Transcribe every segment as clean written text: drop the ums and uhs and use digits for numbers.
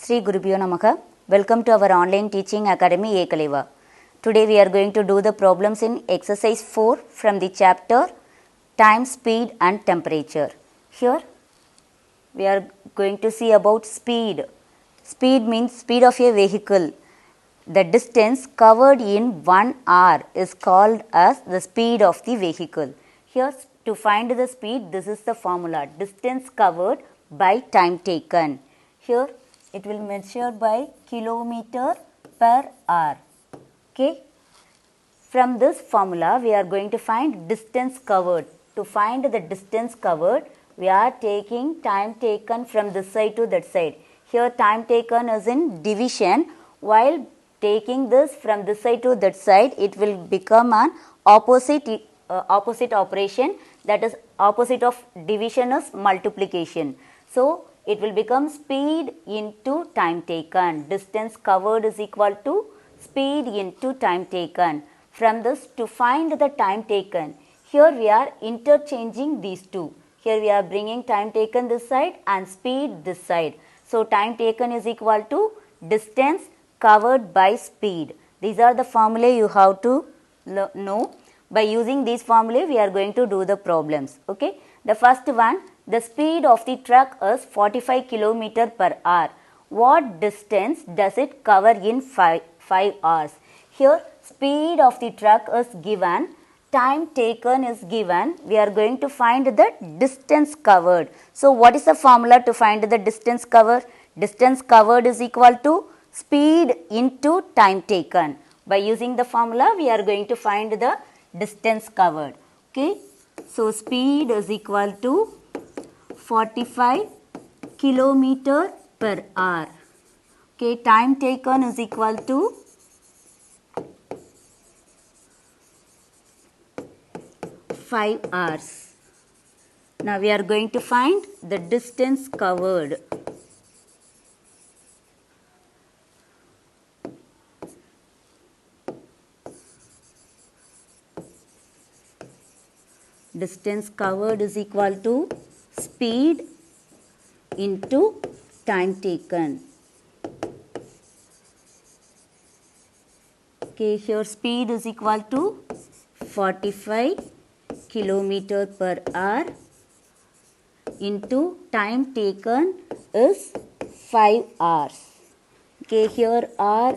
Sri Gurubhyo Namaha. Welcome to our online teaching academy Ekaleva. Today we are going to do the problems in exercise 4 from the chapter Time, Speed and Temperature. Here we are going to see about speed. Speed means speed of a vehicle. The distance covered in 1 hour is called as the speed of the vehicle. Here to find the speed, this is the formula: distance covered by time taken. Here it will measure by kilometer per hour. Okay. From this formula, we are going to find distance covered. To find the distance covered, we are taking time taken from this side to that side. Here time taken is in division. While taking this from this side to that side, it will become an opposite operation. That is, opposite of division is multiplication. So it will become speed into time taken. Distance covered is equal to speed into time taken. From this, to find the time taken, here we are interchanging these two. Here we are bringing time taken this side and speed this side. So time taken is equal to distance covered by speed. These are the formulae you have to know. By using these formulae, we are going to do the problems. Okay. The first one, the speed of the truck is 45 km per hour. What distance does it cover in 5 hours? Here speed of the truck is given, time taken is given. We are going to find the distance covered. So what is the formula to find the distance covered? Distance covered is equal to speed into time taken. By using the formula, we are going to find the distance covered. Okay. So speed is equal to 45 km per hour. Okay. Time taken is equal to 5 hours. Now we are going to find the distance covered. Distance covered is equal to speed into time taken. Okay, here speed is equal to 45 km per hour into time taken is 5 hours. Okay, here R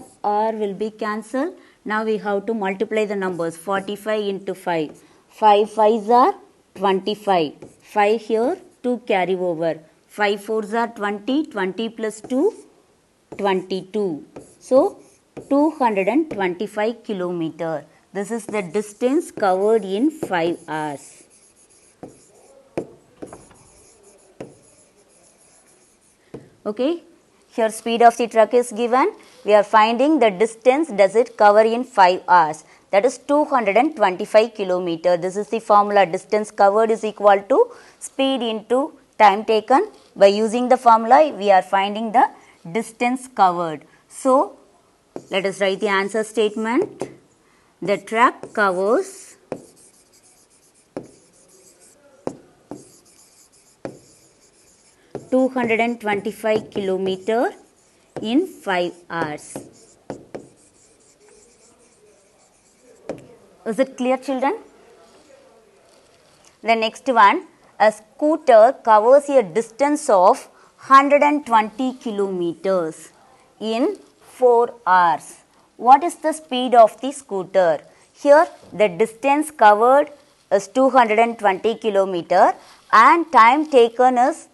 will be cancelled. Now we have to multiply the numbers. 45 into 5. 5 5s are 25. 5 here, 2 carry over. 5 4s are 20. 20 plus 2, 22. So 225 km. This is the distance covered in 5 hours. Okay. Here speed of the truck is given. We are finding the distance does it cover in 5 hours. That is 225 km. This is the formula. Distance covered is equal to speed into time taken. By using the formula, we are finding the distance covered. So let us write the answer statement. The truck covers 225 km in 5 hours. Is it clear, children? The next one, a scooter covers a distance of 120 km in 4 hours. What is the speed of the scooter? Here the distance covered is 220 km and time taken is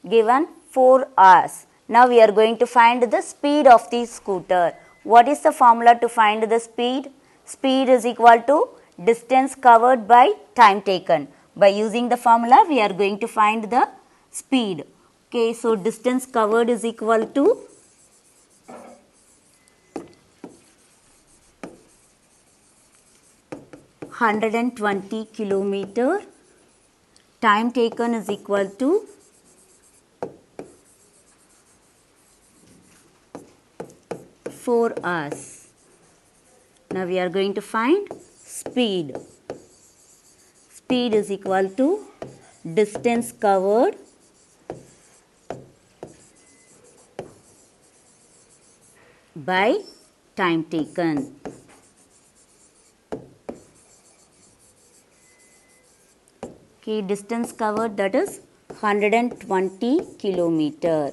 given 4 hours. Now we are going to find the speed of the scooter. What is the formula to find the speed? Speed is equal to distance covered by time taken. By using the formula, we are going to find the speed. Okay, so distance covered is equal to 120 km. Time taken is equal to 4 hours. Now we are going to find speed. Speed is equal to distance covered by time taken. Okay, distance covered, that is 120 kilometer,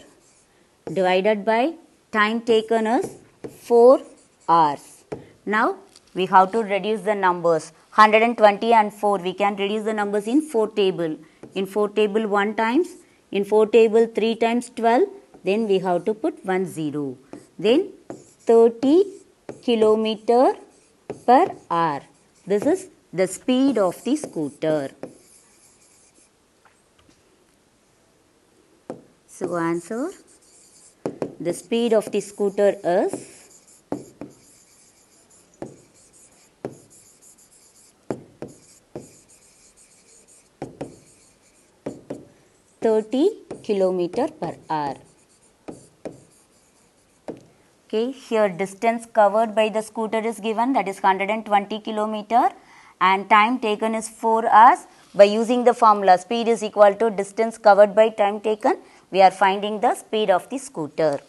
divided by time taken is 4 hours. Now we have to reduce the numbers. 120 and 4, we can reduce the numbers in 4 table. In 4 table 1 times, in 4 table 3 times 12, then we have to put 1 0. Then 30 kilometer per hour. This is the speed of the scooter. So answer, the speed of the scooter is 30 kilometer per hour. Okay, here distance covered by the scooter is given, that is 120 kilometer, and time taken is 4 hours. By using the formula speed is equal to distance covered by time taken, we are finding the speed of the scooter.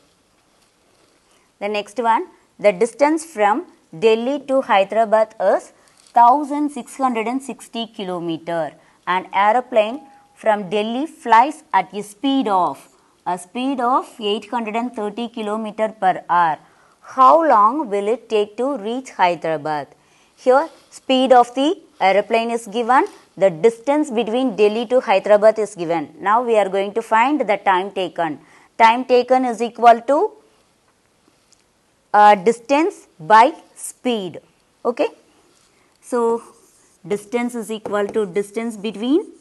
The next one, the distance from Delhi to Hyderabad is 1660 kilometer. An aeroplane from Delhi flies at a speed of 830 kilometer per hour. How long will it take to reach Hyderabad? Here speed of the aeroplane is given, the distance between Delhi to Hyderabad is given. Now we are going to find the time taken. Time taken is equal to distance by speed. Okay. So distance is equal to distance between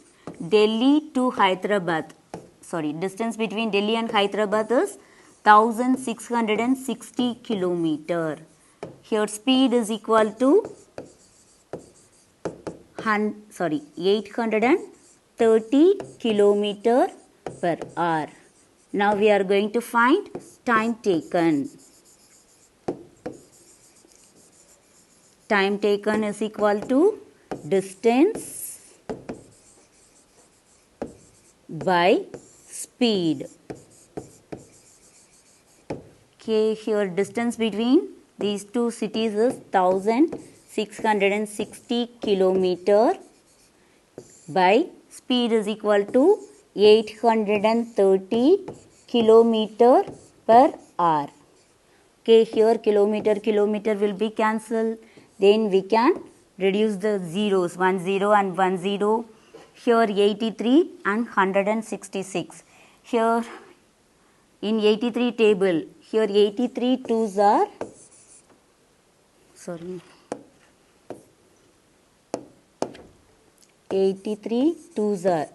Delhi to Hyderabad. Distance between Delhi and Hyderabad is 1660 kilometer. Here speed is equal to 830 kilometer per hour. Now we are going to find time taken. Time taken is equal to distance by speed. Okay, here distance between these two cities is 1660 kilometer by speed is equal to 830 kilometer per hour. Okay, here kilometer will be cancelled. Then we can reduce the zeros, 10 and 10. Here 83 and 166. Here in 83 table, here 83 twos are, 83 twos are,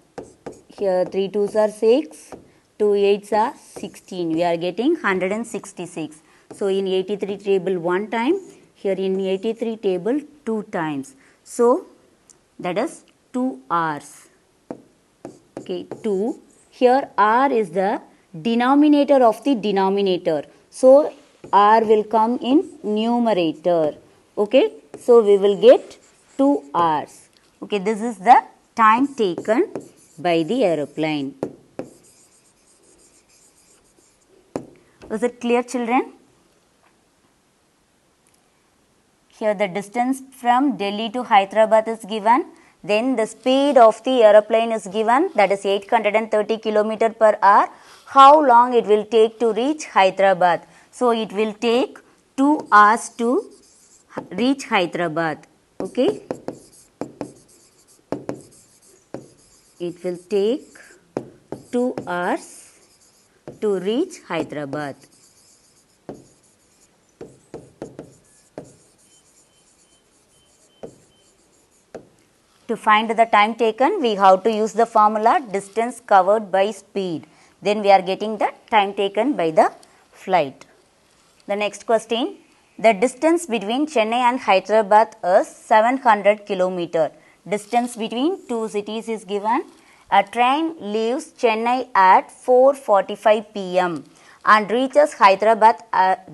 here 3 twos are 6, 2 eights are 16. We are getting 166. So in 83 table 1 time, here in 83 table 2 times. So that is 2 hours. Okay, 2. Here R is the denominator of the denominator. So R will come in numerator. Okay, so we will get 2 hours. Okay, this is the time taken by the aeroplane. Was it clear, children? Here the distance from Delhi to Hyderabad is given. Then the speed of the aeroplane is given, that is 830 kilometer per hour. How long it will take to reach Hyderabad? So it will take 2 hours to reach Hyderabad. Okay. It will take 2 hours to reach Hyderabad. To find the time taken, we have to use the formula distance covered by speed. Then we are getting the time taken by the flight. The next question, the distance between Chennai and Hyderabad is 700 kilometer. Distance between two cities is given. A train leaves Chennai at 4:45 p.m. and reaches Hyderabad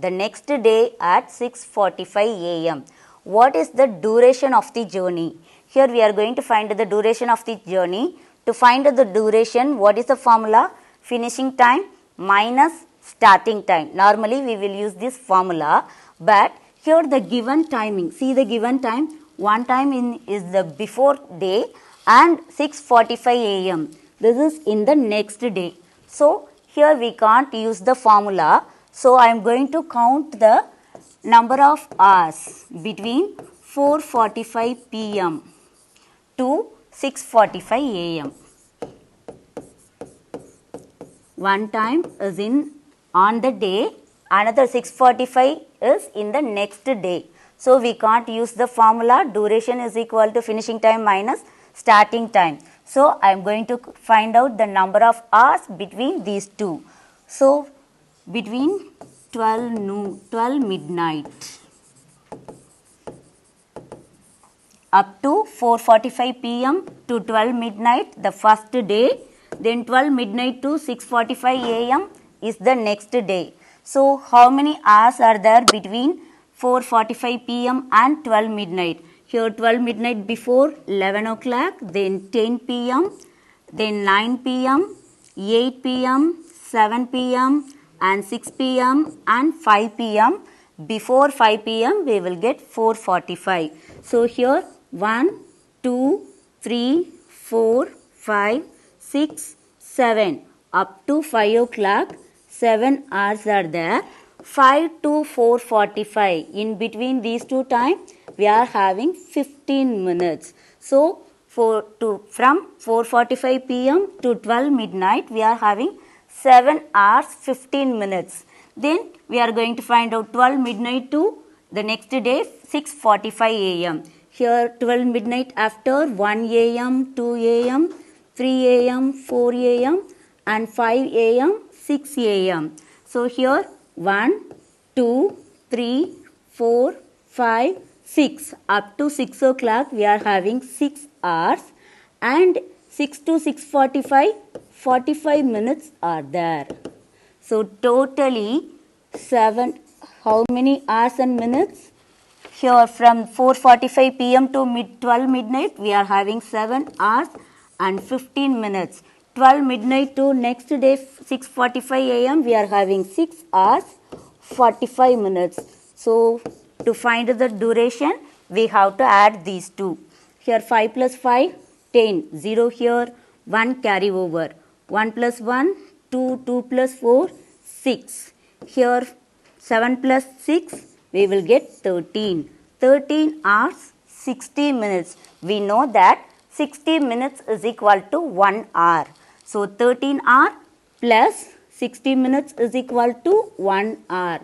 the next day at 6:45 a.m. What is the duration of the journey? Here we are going to find the duration of the journey. To find the duration, what is the formula? Finishing time minus starting time. Normally we will use this formula, but here the given timing, see the given time, one time is the before day and 6:45 a.m. This is in the next day. So here we can't use the formula. So I am going to count the number of hours between 4:45 p.m. to 6:45 a.m. One time is on the day, another 6:45 is in the next day. So we can't use the formula duration is equal to finishing time minus starting time. So I am going to find out the number of hours between these two. So between 12 midnight up to 4:45 p.m. to 12 midnight the first day, then 12 midnight to 6:45 a.m. is the next day. So how many hours are there between 4:45 p.m. and 12 midnight? Here 12 midnight before 11 o'clock, then 10 p.m., then 9 p.m., 8 p.m., 7 p.m. and 6 p.m. and 5 p.m. Before 5 p.m. we will get 4:45. So here 1, 2, 3, 4, 5, 6, 7 up to 5 o'clock, 7 hours are there. 5 to 4:45, in between these two time we are having 15 minutes. So from 4:45 p.m. to 12 midnight we are having 7 hours 15 minutes. Then we are going to find out 12 midnight to the next day 6:45 a.m. Here 12 midnight after 1 a.m., 2 a.m., 3 a.m., 4 a.m. and 5 a.m., 6 a.m. So here 1, 2, 3, 4, 5, 6. Up to 6 o'clock we are having 6 hours, and 6 to 6:45, 45 minutes are there. So totally 7, how many hours and minutes? Here from 4:45 p.m. to 12 midnight we are having 7 hours and 15 minutes. 12 midnight to next day 6:45 a.m. we are having 6 hours 45 minutes. So to find the duration we have to add these two. Here 5 plus 5, 10. 0 here, 1 carry over. 1 plus 1, 2, 2 plus 4, 6. Here 7 plus 6, we will get 13. 13 hours 60 minutes. We know that 60 minutes is equal to 1 hour. So 13 hour plus 60 minutes is equal to 1 hour.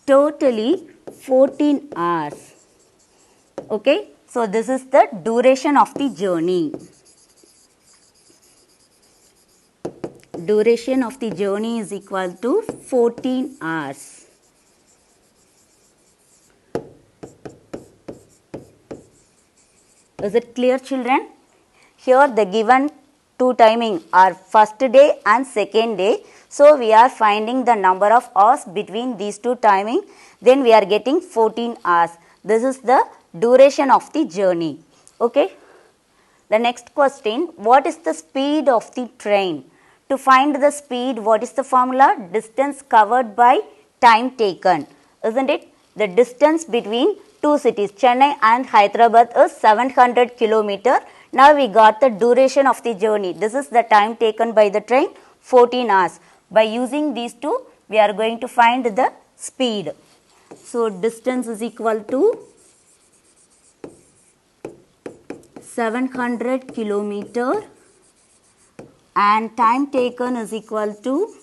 Totally 14 hours. Okay. So this is the duration of the journey. Duration of the journey is equal to 14 hours. Is it clear, children? Here the given two timing are first day and second day. So we are finding the number of hours between these two timing. Then we are getting 14 hours. This is the duration of the journey. Okay. The next question, what is the speed of the train? To find the speed, what is the formula? Distance covered by time taken. Isn't it? The distance between two cities, Chennai and Hyderabad, is 700 kilometer. Now we got the duration of the journey. This is the time taken by the train, 14 hours. By using these two, we are going to find the speed. So distance is equal to 700 kilometer and time taken is equal to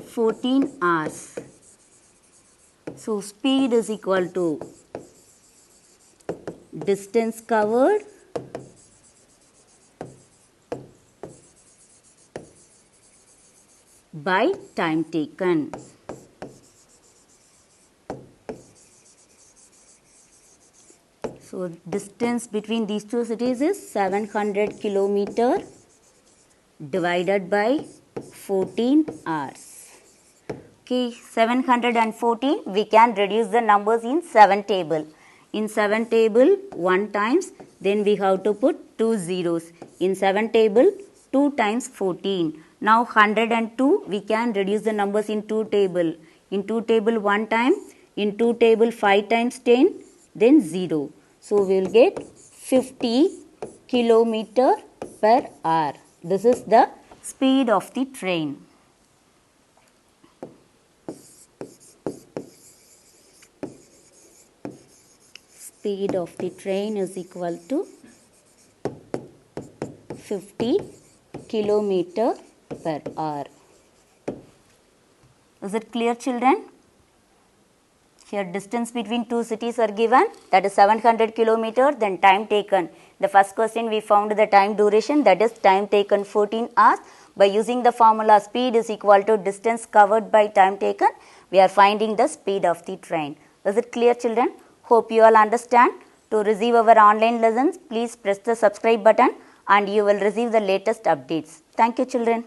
14 hours. So speed is equal to distance covered by time taken. So distance between these two cities is 700 kilometer divided by 14 hours. Okay, 714, we can reduce the numbers in 7 table. In 7 table, 1 times, then we have to put 2 zeros. In 7 table, 2 times 14. Now 102 we can reduce the numbers in 2 table. In 2 table 1 time, in 2 table 5 times 10, then 0. So we will get 50 kilometer per hour. This is the speed of the train. Speed of the train is equal to 50 kilometer per hour. Is it clear, children? Here distance between two cities are given, that is 700 kilometer. Then time taken. The first question we found the time duration, that is time taken 14 hours. By using the formula speed is equal to distance covered by time taken, we are finding the speed of the train. Is it clear, children? Hope you all understand. To receive our online lessons, please press the subscribe button and you will receive the latest updates. Thank you, children.